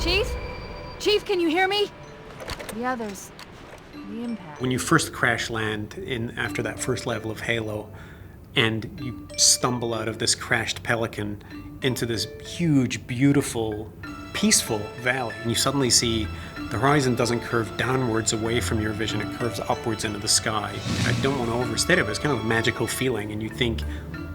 Chief? Chief, can you hear me? The others. The impact. When you first crash land in after that first level of Halo, and you stumble out of this crashed Pelican into this huge, beautiful, peaceful valley, and you suddenly see the horizon doesn't curve downwards away from your vision, it curves upwards into the sky. I don't want to overstate it, but it's kind of a magical feeling, and you think,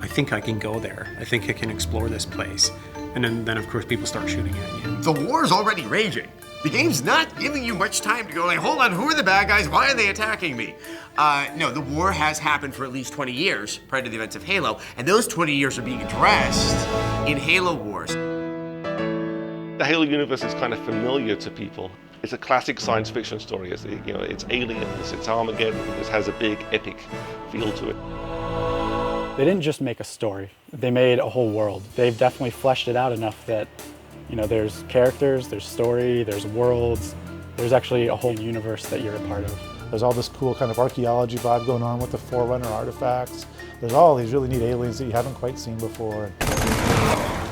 I think I can go there. I think I can explore this place. And then of course, people start shooting at you. The war's already raging. The game's not giving you much time to go like, hold on, who are the bad guys? Why are they attacking me? No, the war has happened for at least 20 years prior to the events of Halo, and those 20 years are being addressed in Halo Wars. The Halo universe is kind of familiar to people. It's a classic science fiction story. It's, it's aliens, it's Armageddon. It has a big epic feel to it. They didn't just make a story, they made a whole world. They've definitely fleshed it out enough that, there's characters, there's story, there's worlds, there's actually a whole universe that you're a part of. There's all this cool kind of archaeology vibe going on with the Forerunner artifacts. There's all these really neat aliens that you haven't quite seen before.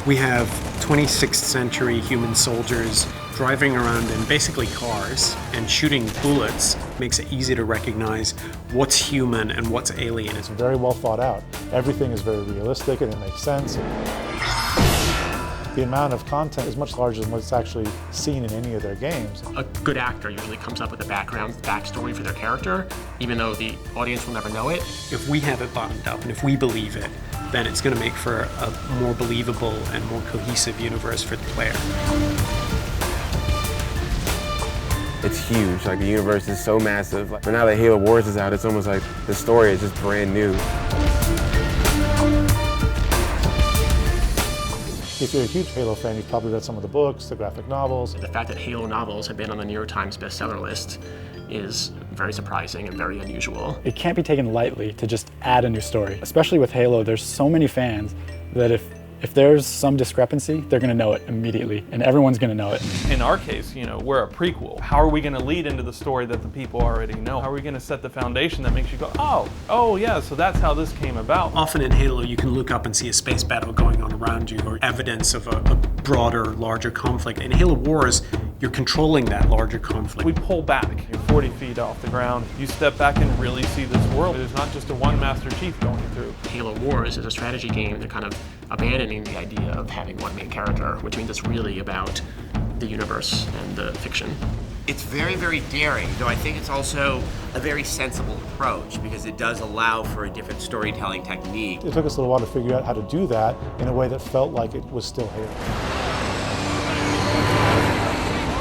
We have 26th century human soldiers driving around in basically cars and shooting bullets. Makes it easy to recognize what's human and what's alien. It's very well thought out. Everything is very realistic and it makes sense. The amount of content is much larger than what's actually seen in any of their games. A good actor usually comes up with a backstory for their character, even though the audience will never know it. If we have it bottomed up and if we believe it, then it's going to make for a more believable and more cohesive universe for the player. It's huge, the universe is so massive. But now that Halo Wars is out, it's almost like the story is just brand new. If you're a huge Halo fan, you've probably read some of the books, the graphic novels. The fact that Halo novels have been on the New York Times bestseller list is very surprising and very unusual. It can't be taken lightly to just add a new story. Especially with Halo, there's so many fans that if there's some discrepancy, they're gonna know it immediately, and everyone's gonna know it. In our case, we're a prequel. How are we gonna lead into the story that the people already know? How are we gonna set the foundation that makes you go, oh yeah, so that's how this came about? Often in Halo, you can look up and see a space battle going on around you, or evidence of a broader, larger conflict. In Halo Wars, you're controlling that larger conflict. We pull back, you're 40 feet off the ground. You step back and really see this world. There's not just a one Master Chief going through. Halo Wars is a strategy game that kind of abandoning the idea of having one main character, which means it's really about the universe and the fiction. It's very, very daring, though I think it's also a very sensible approach because it does allow for a different storytelling technique. It took us a little while to figure out how to do that in a way that felt like it was still Halo.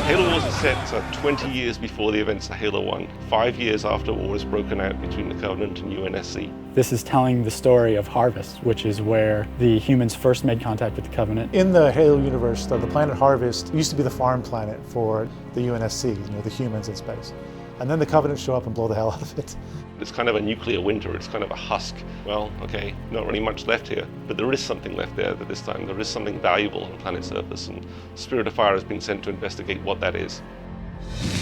Halo Wars is set 20 years before the events of Halo 1, 5 years after war has broken out between the Covenant and UNSC. This is telling the story of Harvest, which is where the humans first made contact with the Covenant. In the Halo universe, the planet Harvest used to be the farm planet for the UNSC, the humans in space. And then the Covenant show up and blow the hell out of it. It's kind of a nuclear winter, it's kind of a husk. Well, okay, not really much left here, but there is something left there at this time. There is something valuable on the planet's surface, and Spirit of Fire has been sent to investigate what that is.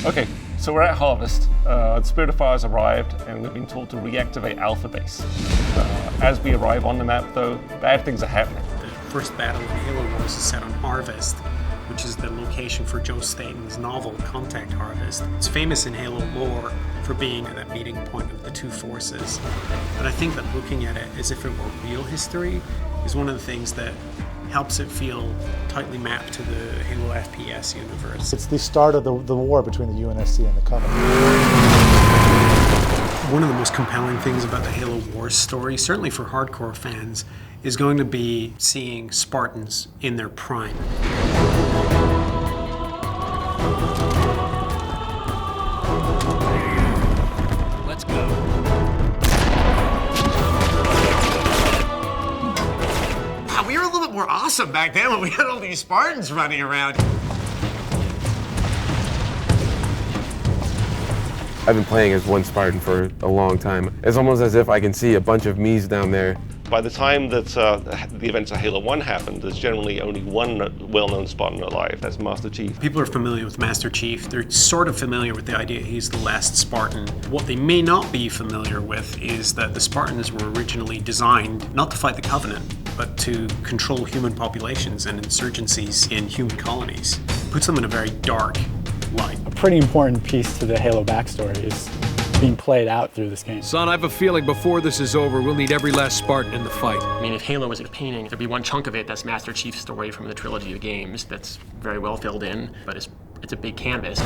Okay, so we're at Harvest. The Spirit of Fire has arrived, and we've been told to reactivate Alpha Base. As we arrive on the map, though, bad things are happening. The first battle in Halo Wars is set on Harvest, which is the location for Joe Staten's novel, Contact Harvest. It's famous in Halo lore for being at that meeting point of the two forces. But I think that looking at it as if it were real history is one of the things that helps it feel tightly mapped to the Halo FPS universe. It's the start of the war between the UNSC and the Covenant. One of the most compelling things about the Halo Wars story, certainly for hardcore fans, is going to be seeing Spartans in their prime. Let's go. Wow, we were a little bit more awesome back then when we had all these Spartans running around. I've been playing as one Spartan for a long time. It's almost as if I can see a bunch of me's down there By the time that the events of Halo 1 happened, there's generally only one well-known Spartan alive. That's Master Chief. People are familiar with Master Chief. They're sort of familiar with the idea he's the last Spartan. What they may not be familiar with is that the Spartans were originally designed not to fight the Covenant, but to control human populations and insurgencies in human colonies. Puts them in a very dark light. A pretty important piece to the Halo backstory is being played out through this game. Son, I have a feeling before this is over, we'll need every last Spartan in the fight. I mean, if Halo was a painting, there'd be one chunk of it that's Master Chief's story from the trilogy of games that's very well filled in, but it's a big canvas.